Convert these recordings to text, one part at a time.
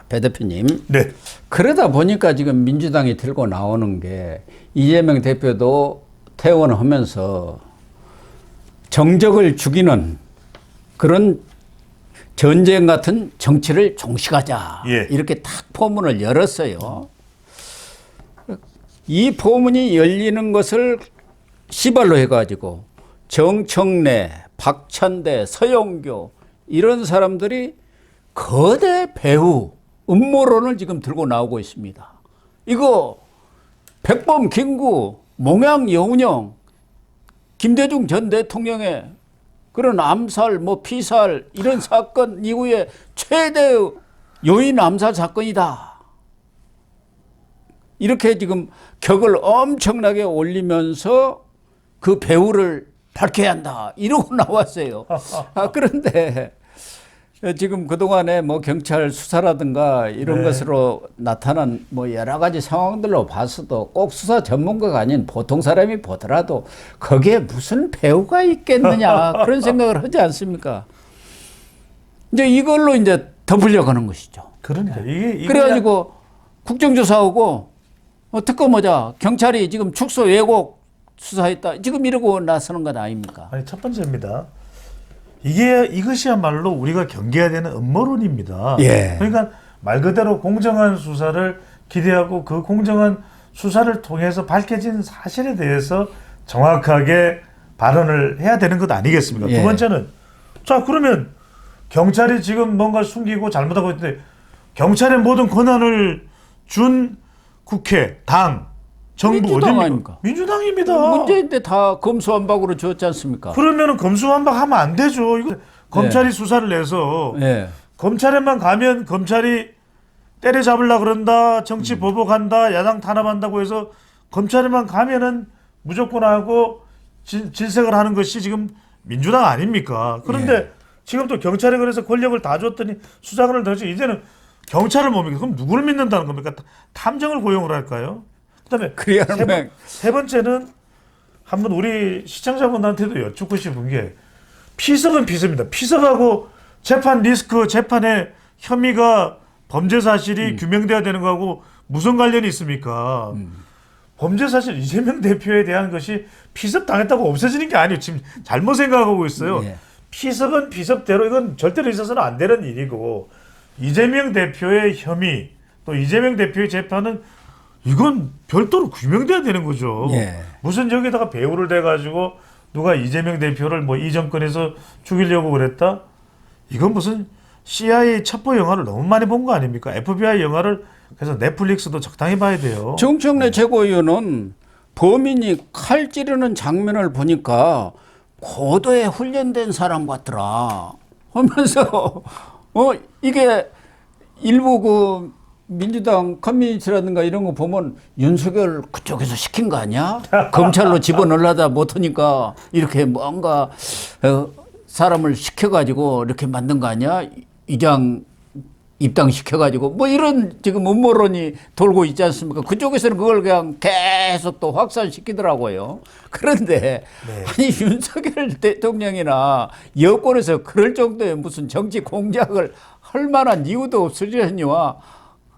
배 대표님. 네. 그러다 보니까 지금 민주당이 들고 나오는 게 이재명 대표도 퇴원하면서 정적을 죽이는 그런 전쟁 같은 정치를 종식하자. 예. 이렇게 탁 포문을 열었어요. 이 포문이 열리는 것을 시발로 해가지고 정청래, 박찬대, 서영교 이런 사람들이 거대 배후 음모론을 지금 들고 나오고 있습니다. 이거 백범, 김구, 몽양, 여운형, 김대중 전 대통령의 그런 암살, 피살 이런 사건 이후에 최대 요인 암살 사건이다. 이렇게 지금 격을 엄청나게 올리면서 그 배후를 밝혀야 한다. 이러고 나왔어요. 그런데 지금 그동안에 경찰 수사라든가 이런 것으로 나타난 여러 가지 상황들로 봐서도 꼭 수사 전문가가 아닌 보통 사람이 보더라도 거기에 무슨 배우가 있겠느냐 그런 생각을 하지 않습니까? 이제 이걸로 이제 덮으려고 하는 것이죠. 그러니까 이게 그래가지고 국정조사하고 특검하자 경찰이 지금 축소 왜곡 수사했다 지금 이러고 나서는 것 아닙니까? 아니 첫 번째입니다. 이것이야말로 우리가 경계해야 되는 음모론입니다. 예. 그러니까 말 그대로 공정한 수사를 기대하고 그 공정한 수사를 통해서 밝혀진 사실에 대해서 정확하게 발언을 해야 되는 것 아니겠습니까? 예. 두 번째는 자 그러면 경찰이 지금 뭔가 숨기고 잘못하고 있는데 경찰의 모든 권한을 준 국회, 당, 정부 민주당 어디입니까? 아닙니까? 민주당입니다. 문재인 때 다 검수완박으로 줬지 않습니까? 그러면은 검수완박하면 안 되죠. 이거 검찰이 수사를 내서 검찰에만 가면 검찰이 때려잡으려 그런다, 정치 보복한다, 야당 탄압한다고 해서 검찰에만 가면은 무조건 하고 질색을 하는 것이 지금 민주당 아닙니까? 그런데 지금 또 경찰에 그래서 권력을 다 줬더니 수사관을 더지 이제는 경찰을 못 믿고 그럼 누구를 믿는다는 겁니까? 탐정을 고용을 할까요? 그다음에 세 번째는 한번 우리 시청자분들한테도 여쭙고 싶은 게 피습은 피습입니다. 피습하고 재판 리스크, 재판의 혐의가 범죄 사실이 규명돼야 되는 거하고 무슨 관련이 있습니까? 범죄 사실 이재명 대표에 대한 것이 피습 당했다고 없어지는 게 아니에요. 지금 잘못 생각하고 있어요. 피습은 피습대로 이건 절대로 있어서는 안 되는 일이고 이재명 대표의 혐의 또 이재명 대표의 재판은 이건 별도로 규명돼야 되는 거죠. 무슨 여기다가 배우를 대가지고 누가 이재명 대표를 이 정권에서 죽이려고 그랬다? 이건 무슨 CIA 첩보 영화를 너무 많이 본 거 아닙니까? FBI 영화를 그래서 넷플릭스도 적당히 봐야 돼요. 정청래 최고위원은 범인이 칼 찌르는 장면을 보니까 고도에 훈련된 사람 같더라 하면서 이게 일부 민주당 커뮤니티라든가 이런 거 보면 윤석열 그쪽에서 시킨 거 아니야? 검찰로 집어넣으려다 못하니까 이렇게 뭔가 사람을 시켜가지고 이렇게 만든 거 아니야? 이장 입당시켜가지고 이런 지금 음모론이 돌고 있지 않습니까? 그쪽에서는 그걸 그냥 계속 또 확산시키더라고요. 그런데 아니 윤석열 대통령이나 여권에서 그럴 정도의 무슨 정치 공작을 할 만한 이유도 없으려니와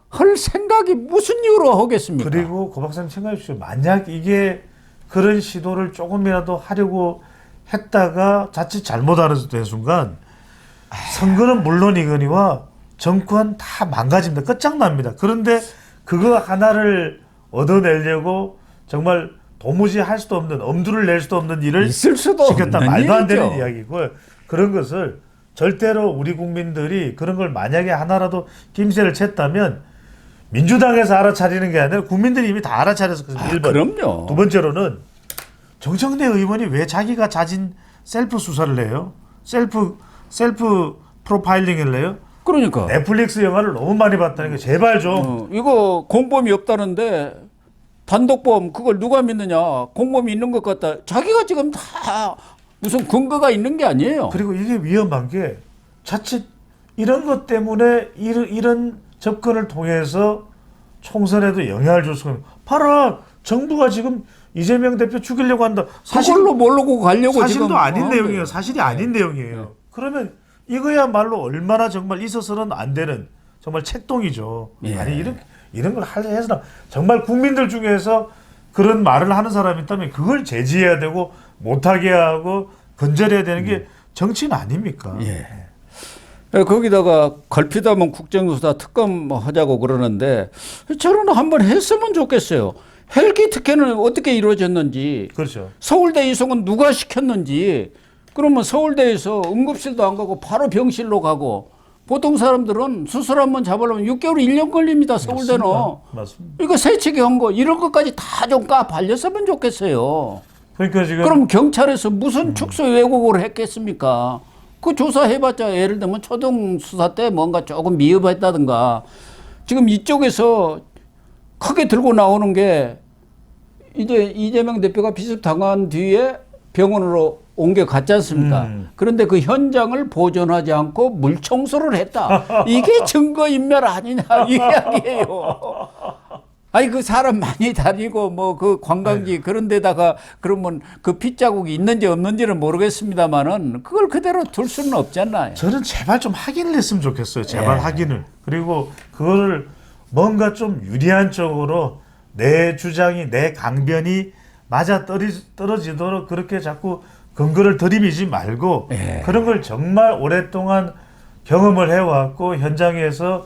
할 생각이 무슨 이유로 하겠습니까? 그리고 고 박사님 생각해 주십시오. 만약 이게 그런 시도를 조금이라도 하려고 했다가 자칫 잘못하는 순간 선거는 물론이거니와 정권 다 망가집니다. 끝장납니다. 그런데 그거 하나를 얻어내려고 정말 도무지 할 수도 없는 엄두를 낼 수도 없는 일을 있을 수도 시켰다. 없는 말도 안 되는 일이죠. 이야기고요. 그런 것을 절대로 우리 국민들이 그런 걸 만약에 하나라도 김새를 챘다면 민주당에서 알아차리는 게 아니라 국민들이 이미 다 알아차려서 1번. 그럼요. 두 번째로는 정청래 의원이 왜 자기가 자진 셀프 수사를 해요? 셀프 프로파일링을 해요? 그러니까 넷플릭스 영화를 너무 많이 봤다는 게 제발 좀. 이거 공범이 없다는데 단독범 그걸 누가 믿느냐? 공범이 있는 것 같다. 자기가 지금 다 무슨 근거가 있는 게 아니에요. 그리고 이게 위험한 게 자칫 이런 것 때문에 이런 접근을 통해서 총선에도 영향을 줄 수가 있는. 봐라, 정부가 지금 이재명 대표 죽이려고 한다. 그걸로 모르고 가려고 사실도 지금 아닌 내용이에요. 사실이 아닌 내용이에요. 그러면 이거야말로 얼마나 정말 있어서는 안 되는 정말 책동이죠. 예. 아니 이런 걸 해서 정말 국민들 중에서 그런 말을 하는 사람이 있다면 그걸 제지해야 되고 못하게 하고 건절해야 되는 게 정치는 아닙니까? 예. 거기다가 걸핏하면 국정조사 특검 하자고 그러는데 저는 한번 했으면 좋겠어요. 헬기 특혜는 어떻게 이루어졌는지, 그렇죠. 서울대 이송은 누가 시켰는지. 그러면 서울대에서 응급실도 안 가고 바로 병실로 가고, 보통 사람들은 수술 한번 잡으려면 6개월, 1년 걸립니다. 서울대는. 맞습니다. 이거 세치기 한 거 이런 것까지 다 좀 발렸으면 좋겠어요. 그러니까 지금 그럼 경찰에서 무슨 축소 왜곡을 했겠습니까? 그 조사해봤자 예를 들면 초등 수사 때 뭔가 조금 미흡했다든가. 지금 이쪽에서 크게 들고 나오는 게 이제 이재명 대표가 비습당한 뒤에 병원으로 옮겨갔지 않습니까? 그런데 그 현장을 보존하지 않고 물청소를 했다. 이게 증거인멸 아니냐 이 이야기예요. 아니 그 사람 많이 다니고 뭐 그 관광지 그런 데다가 그러면 그 핏자국이 있는지 없는지는 모르겠습니다만은 그걸 그대로 둘 수는 없잖아요. 저는 제발 좀 확인을 했으면 좋겠어요. 제발 확인을. 그리고 그거를 뭔가 좀 유리한 쪽으로 내 주장이 내 강변이 맞아 떨어지도록 그렇게 자꾸 근거를 들이미지 말고 그런 걸 정말 오랫동안 경험을 해왔고 현장에서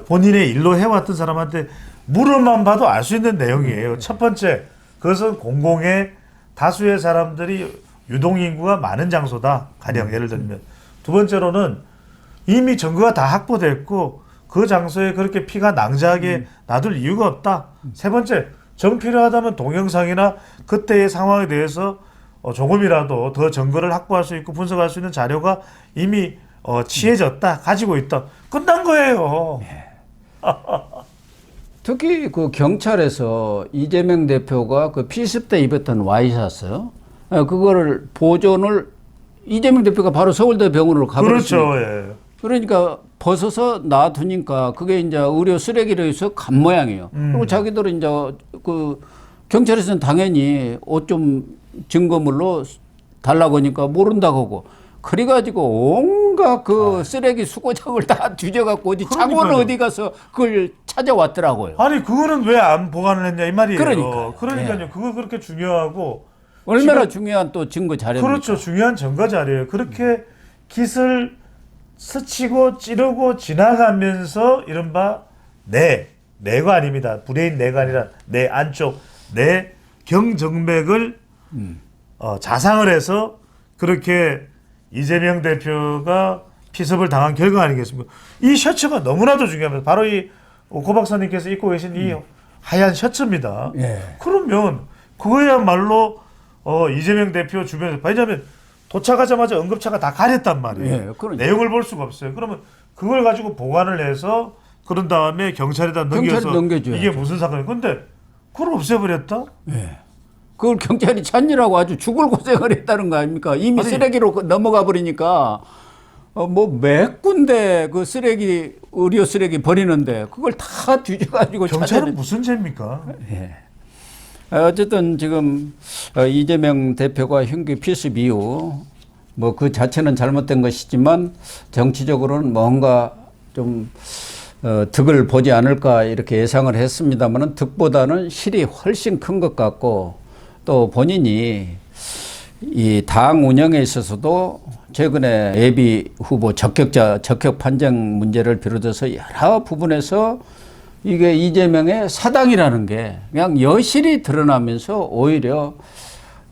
본인의 일로 해왔던 사람한테 물어만 봐도 알 수 있는 내용이에요. 첫 번째, 그것은 공공의 다수의 사람들이 유동인구가 많은 장소다. 가령 예를 들면. 두 번째로는 이미 증거가 다 확보됐고 그 장소에 그렇게 피가 낭자하게 놔둘 이유가 없다. 세 번째, 정 필요하다면 동영상이나 그때의 상황에 대해서 조금이라도 더 증거를 확보할 수 있고 분석할 수 있는 자료가 이미 취해졌다. 가지고 있다. 끝난 거예요. 특히 그 경찰에서 이재명 대표가 그 피습 때 입었던 와이셔츠 그거를 보존을 이재명 대표가 바로 서울대 병원으로 가버렸습니다. 그렇죠. 예. 그러니까 벗어서 놔두니까 그게 이제 의료 쓰레기로 해서 간 모양이에요. 그리고 자기들은 이제 그 경찰에서는 당연히 옷 좀 증거물로 달라고 하니까 모른다고 하고 그래가지고 온갖 그 쓰레기 수거장을 다 뒤져갖고 어디 창원 어디 가서 그걸 찾아왔더라고요. 아니 그거는 왜 안 보관을 했냐 이 말이에요. 그러니까요. 예. 그거 그렇게 중요하고 얼마나 중요한 또 증거 자료입니까? 그렇죠. 중요한 증거 자료예요. 그렇게 깃을 스치고 찌르고 지나가면서 이른바 뇌가 아닙니다. 브레인 뇌가 아니라 뇌 안쪽 뇌 경정맥을 자상을 해서 그렇게 이재명 대표가 피습을 당한 결과 아니겠습니까? 이 셔츠가 너무나도 중요합니다. 바로 이 고 박사님께서 입고 계신 이 하얀 셔츠입니다. 예. 그러면 그거야말로 이재명 대표 주변에서 왜냐하면 도착하자마자 응급차가 다 가렸단 말이에요. 예, 그러니까. 내용을 볼 수가 없어요. 그러면 그걸 가지고 보관을 해서 그런 다음에 경찰에다 넘겨서 넘겨줘야죠. 이게 무슨 사건이에요. 근데 그걸 없애버렸다? 예. 그걸 경찰이 찾느라고 아주 죽을 고생을 했다는 거 아닙니까? 이미 아니, 쓰레기로 넘어가 버리니까 뭐 몇 군데 그 쓰레기 의료 쓰레기 버리는데 그걸 다 뒤져가지고 경찰은 무슨 죄입니까? 예. 어쨌든 지금 이재명 대표가 흉기 피습 이후 뭐 그 자체는 잘못된 것이지만 정치적으로는 뭔가 좀 득을 보지 않을까 이렇게 예상을 했습니다만은 득보다는 실이 훨씬 큰 것 같고 또 본인이 이 당 운영에 있어서도 최근에 예비 후보 적격 판정 문제를 비롯해서 여러 부분에서 이게 이재명의 사당이라는 게 그냥 여실히 드러나면서 오히려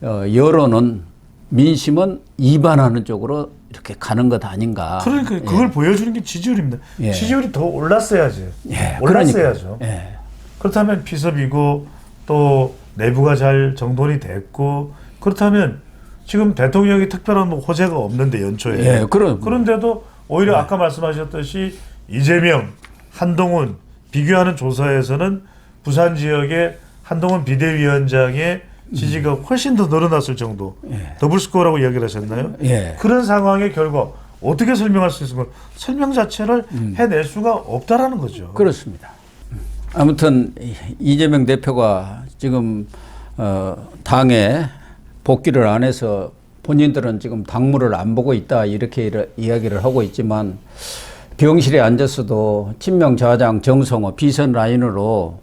여론은 민심은 이반하는 쪽으로 이렇게 가는 것 아닌가. 그러니까 그걸 보여주는 게 지지율입니다. 예. 지지율이 더 올랐어야지. 예, 올랐어야죠. 예. 그렇다면 피습이고 또 내부가 잘 정돈이 됐고 그렇다면 지금 대통령이 특별한 뭐 호재가 없는데 연초에 예, 그런데도 오히려 아까 말씀하셨듯이 이재명, 한동훈 비교하는 조사에서는 부산 지역의 한동훈 비대위원장의 지지가 훨씬 더 늘어났을 정도 더블 스코어라고 이야기를 하셨나요? 예. 그런 상황의 결과 어떻게 설명할 수 있을까? 설명 자체를 해낼 수가 없다라는 거죠. 그렇습니다. 아무튼 이재명 대표가 지금 당에 복귀를 안 해서 본인들은 지금 당무를 안 보고 있다 이렇게 이야기를 하고 있지만 병실에 앉았어도 친명 좌장 정성호 비선 라인으로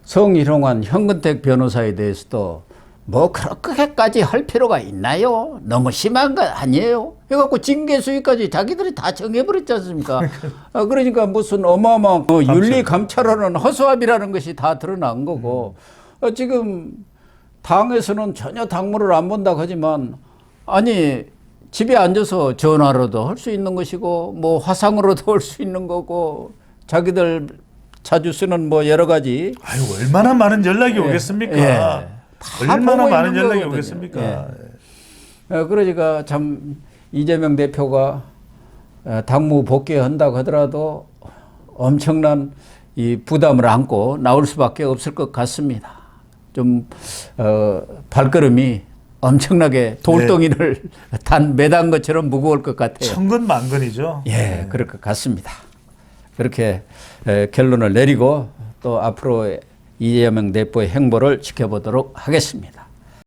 성희롱한 현근택 변호사에 대해서도 뭐 그렇게까지 할 필요가 있나요? 너무 심한 거 아니에요? 해갖고 징계 수위까지 자기들이 다 정해버렸지 않습니까? 그러니까 무슨 어마어마한 윤리감찰하는 허수아비라는 것이 다 드러난 거고 지금 당에서는 전혀 당무를 안 본다고 하지만 아니 집에 앉아서 전화로도 할 수 있는 것이고 뭐 화상으로도 할 수 있는 거고 자기들 자주 쓰는 뭐 여러 가지 아유 얼마나 많은 연락이 오겠습니까? 얼마나 많은 연락이 거거든요. 오겠습니까? 그러니까 참 이재명 대표가 당무 복귀한다고 하더라도 엄청난 이 부담을 안고 나올 수밖에 없을 것 같습니다. 좀 발걸음이 엄청나게 돌덩이를 매단 것처럼 무거울 것 같아요. 천근만근이죠. 예, 그럴 것 같습니다. 그렇게 결론을 내리고 또 앞으로 이재명 대표의 행보를 지켜보도록 하겠습니다.